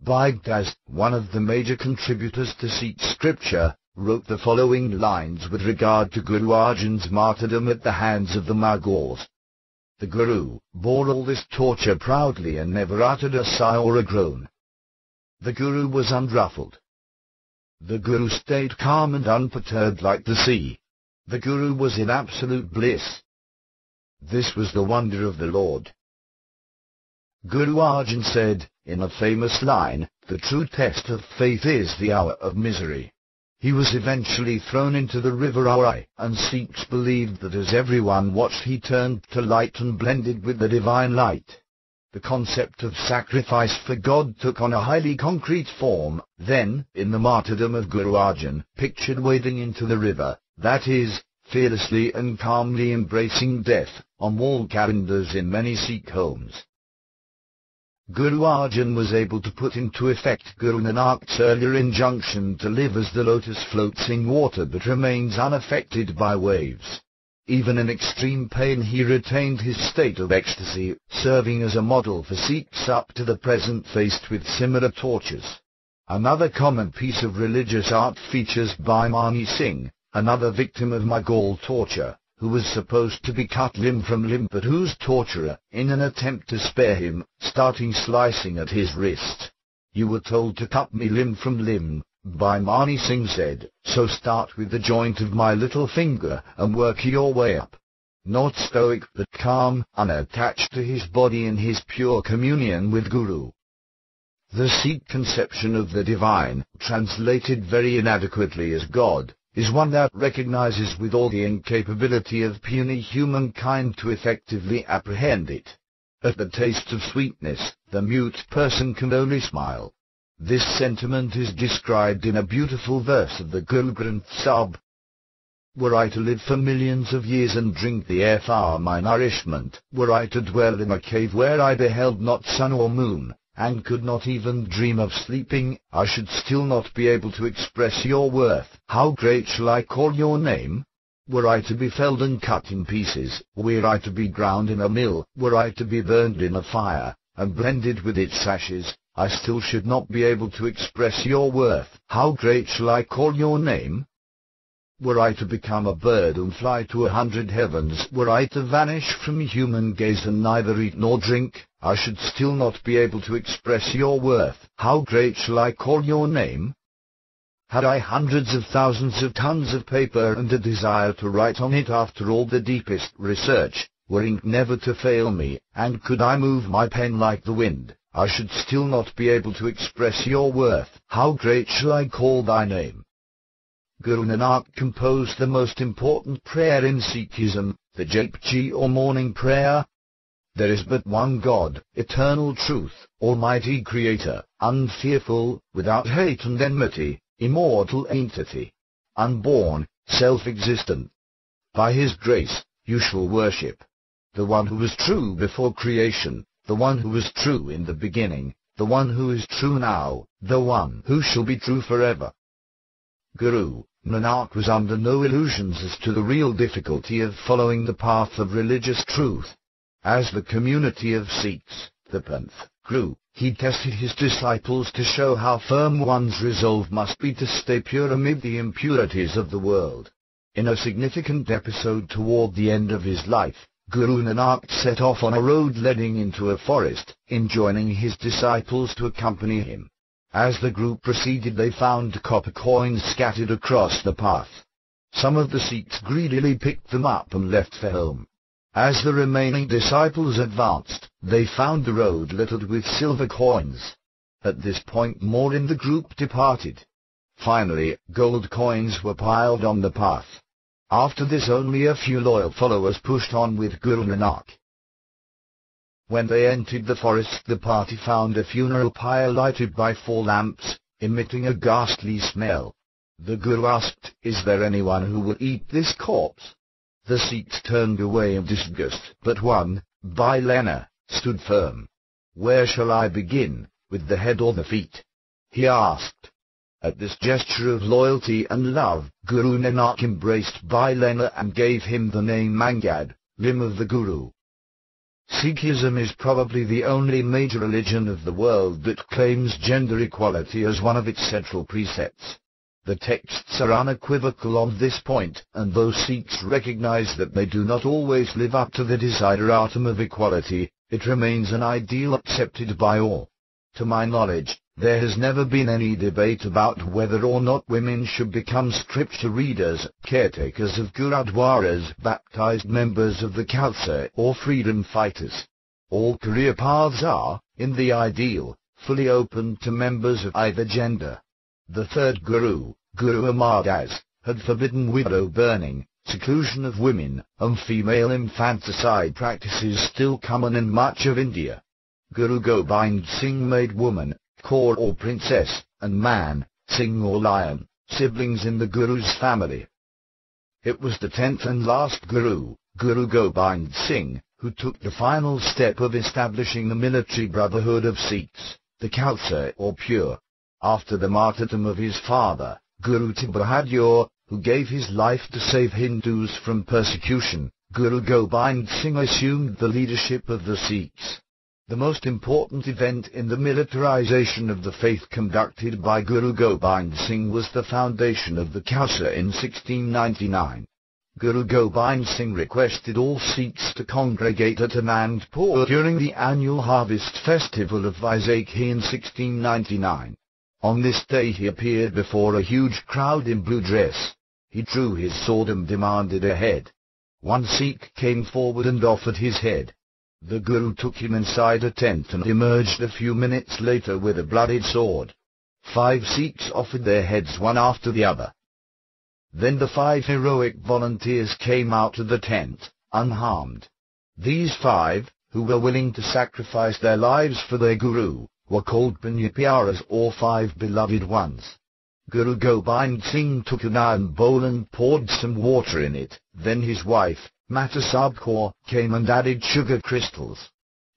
Bhagdas, one of the major contributors to Sikh scripture, wrote the following lines with regard to Guru Arjan's martyrdom at the hands of the Mughals. The Guru bore all this torture proudly and never uttered a sigh or a groan. The Guru was unruffled. The Guru stayed calm and unperturbed like the sea. The Guru was in absolute bliss. This was the wonder of the Lord. Guru Arjan said, in a famous line, "The true test of faith is the hour of misery." He was eventually thrown into the river Arai, and Sikhs believed that as everyone watched he turned to light and blended with the divine light. The concept of sacrifice for God took on a highly concrete form, then, in the martyrdom of Guru Arjan, pictured wading into the river, that is, fearlessly and calmly embracing death, on wall calendars in many Sikh homes. Guru Arjan was able to put into effect Guru Nanak's earlier injunction to live as the lotus floats in water but remains unaffected by waves. Even in extreme pain he retained his state of ecstasy, serving as a model for Sikhs up to the present faced with similar tortures. Another common piece of religious art features Bhai Mani Singh, another victim of Mughal torture, who was supposed to be cut limb from limb but whose torturer, in an attempt to spare him, starting slicing at his wrist. "You were told to cut me limb from limb," Bhai Mani Singh said, "so start with the joint of my little finger and work your way up." Not stoic but calm, unattached to his body in his pure communion with Guru. The Sikh conception of the divine, translated very inadequately as God, is one that recognizes with all the incapability of puny humankind to effectively apprehend it. At the taste of sweetness, the mute person can only smile. This sentiment is described in a beautiful verse of the Guru Granth Sahib. "Were I to live for millions of years and drink the air for my nourishment, were I to dwell in a cave where I beheld not sun or moon, and could not even dream of sleeping, I should still not be able to express your worth. How great shall I call your name? Were I to be felled and cut in pieces, were I to be ground in a mill, were I to be burned in a fire, and blended with its ashes, I still should not be able to express your worth. How great shall I call your name? Were I to become a bird and fly to 100 heavens, were I to vanish from human gaze and neither eat nor drink, I should still not be able to express your worth. How great shall I call your name? Had I hundreds of thousands of tons of paper and a desire to write on it after all the deepest research, were ink never to fail me, and could I move my pen like the wind, I should still not be able to express your worth. How great shall I call thy name?" Guru Nanak composed the most important prayer in Sikhism, the Japji or morning prayer. There is but one God, eternal truth, almighty creator, unfearful, without hate and enmity, immortal entity, unborn, self-existent. By his grace, you shall worship the one who was true before creation, the one who was true in the beginning, the one who is true now, the one who shall be true forever. Guru Nanak was under no illusions as to the real difficulty of following the path of religious truth. As the community of Sikhs, the Panth, grew, he tested his disciples to show how firm one's resolve must be to stay pure amid the impurities of the world. In a significant episode toward the end of his life, Guru Nanak set off on a road leading into a forest, enjoining his disciples to accompany him. As the group proceeded they found copper coins scattered across the path. Some of the Sikhs greedily picked them up and left for home. As the remaining disciples advanced, they found the road littered with silver coins. At this point more in the group departed. Finally, gold coins were piled on the path. After this only a few loyal followers pushed on with Guru Nanak. When they entered the forest the party found a funeral pyre lighted by 4 lamps, emitting a ghastly smell. The Guru asked, "Is there anyone who will eat this corpse?" The Sikhs turned away in disgust, but one, Bhai Lena, stood firm. "Where shall I begin, with the head or the feet?" he asked. At this gesture of loyalty and love, Guru Nanak embraced Bhai Lena and gave him the name Mangad, limb of the Guru. Sikhism is probably the only major religion of the world that claims gender equality as one of its central precepts. The texts are unequivocal on this point, and though Sikhs recognize that they do not always live up to the desideratum of equality, it remains an ideal accepted by all. To my knowledge, there has never been any debate about whether or not women should become scripture readers, caretakers of gurudwaras, baptized members of the Khalsa, or freedom fighters. All career paths are, in the ideal, fully open to members of either gender. The third Guru, Guru Amar Das, had forbidden widow burning, seclusion of women, and female infanticide practices still common in much of India. Guru Gobind Singh made woman, kaur or princess, and man, Singh or lion, siblings in the Guru's family. It was the 10th and last Guru, Guru Gobind Singh, who took the final step of establishing the military brotherhood of Sikhs, the Khalsa or pure. After the martyrdom of his father, Guru Teg Bahadur, who gave his life to save Hindus from persecution, Guru Gobind Singh assumed the leadership of the Sikhs. The most important event in the militarization of the faith conducted by Guru Gobind Singh was the foundation of the Khalsa in 1699. Guru Gobind Singh requested all Sikhs to congregate at Anandpur during the annual harvest festival of Vaisakhi in 1699. On this day he appeared before a huge crowd in blue dress. He drew his sword and demanded a head. One Sikh came forward and offered his head. The Guru took him inside a tent and emerged a few minutes later with a bloodied sword. 5 Sikhs offered their heads one after the other. Then the 5 heroic volunteers came out of the tent, unharmed. These 5, who were willing to sacrifice their lives for their Guru, were called Pyaras or 5 beloved ones. Guru Gobind Singh took an iron bowl and poured some water in it, then his wife, Mata Sahib Kaur, came and added sugar crystals.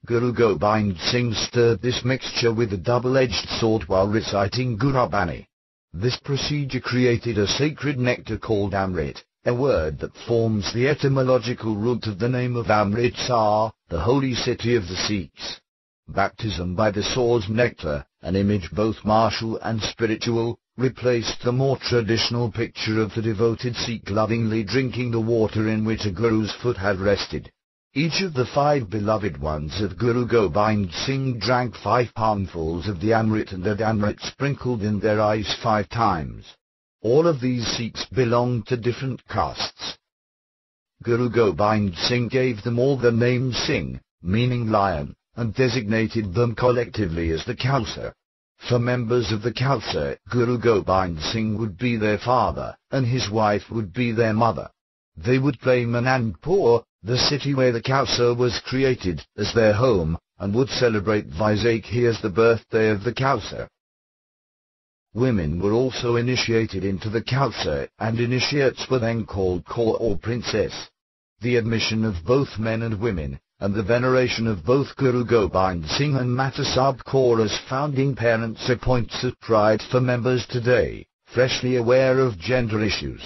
Guru Gobind Singh stirred this mixture with a double-edged sword while reciting Gurabani. This procedure created a sacred nectar called Amrit, a word that forms the etymological root of the name of Amritsar, the holy city of the Sikhs. Baptism by the sword's nectar, an image both martial and spiritual, replaced the more traditional picture of the devoted Sikh lovingly drinking the water in which a Guru's foot had rested. Each of the 5 beloved ones of Guru Gobind Singh drank 5 palmfuls of the Amrit and had Amrit sprinkled in their eyes 5 times. All of these Sikhs belonged to different castes. Guru Gobind Singh gave them all the name Singh, meaning lion, and designated them collectively as the Khalsa. For members of the Khalsa, Guru Gobind Singh would be their father, and his wife would be their mother. They would claim Anandpur, the city where the Khalsa was created, as their home, and would celebrate Vaisakhi as the birthday of the Khalsa. Women were also initiated into the Khalsa, and initiates were then called kaur or princess. The admission of both men and women, and the veneration of both Guru Gobind Singh and Mata Sahib Kaur as founding parents are points of pride for members today, freshly aware of gender issues.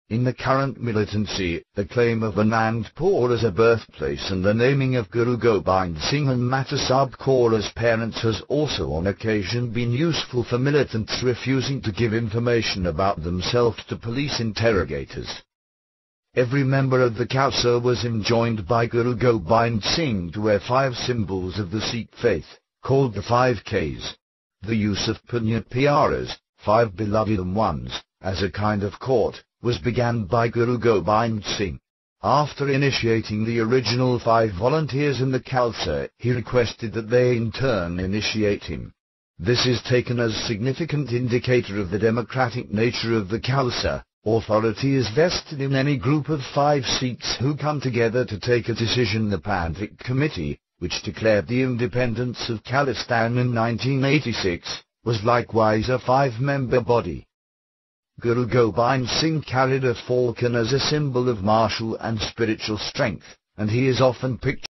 In the current militancy, the claim of Anandpur as a birthplace and the naming of Guru Gobind Singh and Mata Sahib Kaur as parents has also on occasion been useful for militants refusing to give information about themselves to police interrogators. Every member of the Khalsa was enjoined by Guru Gobind Singh to wear 5 symbols of the Sikh faith, called the 5 Ks. The use of Pyaras, 5 beloved ones, as a kind of court, was began by Guru Gobind Singh. After initiating the original 5 volunteers in the Khalsa, he requested that they in turn initiate him. This is taken as a significant indicator of the democratic nature of the Khalsa. Authority is vested in any group of 5 Sikhs who come together to take a decision. The Pandit Committee, which declared the independence of Khalistan in 1986, was likewise a 5-member body. Guru Gobind Singh carried a falcon as a symbol of martial and spiritual strength, and he is often pictured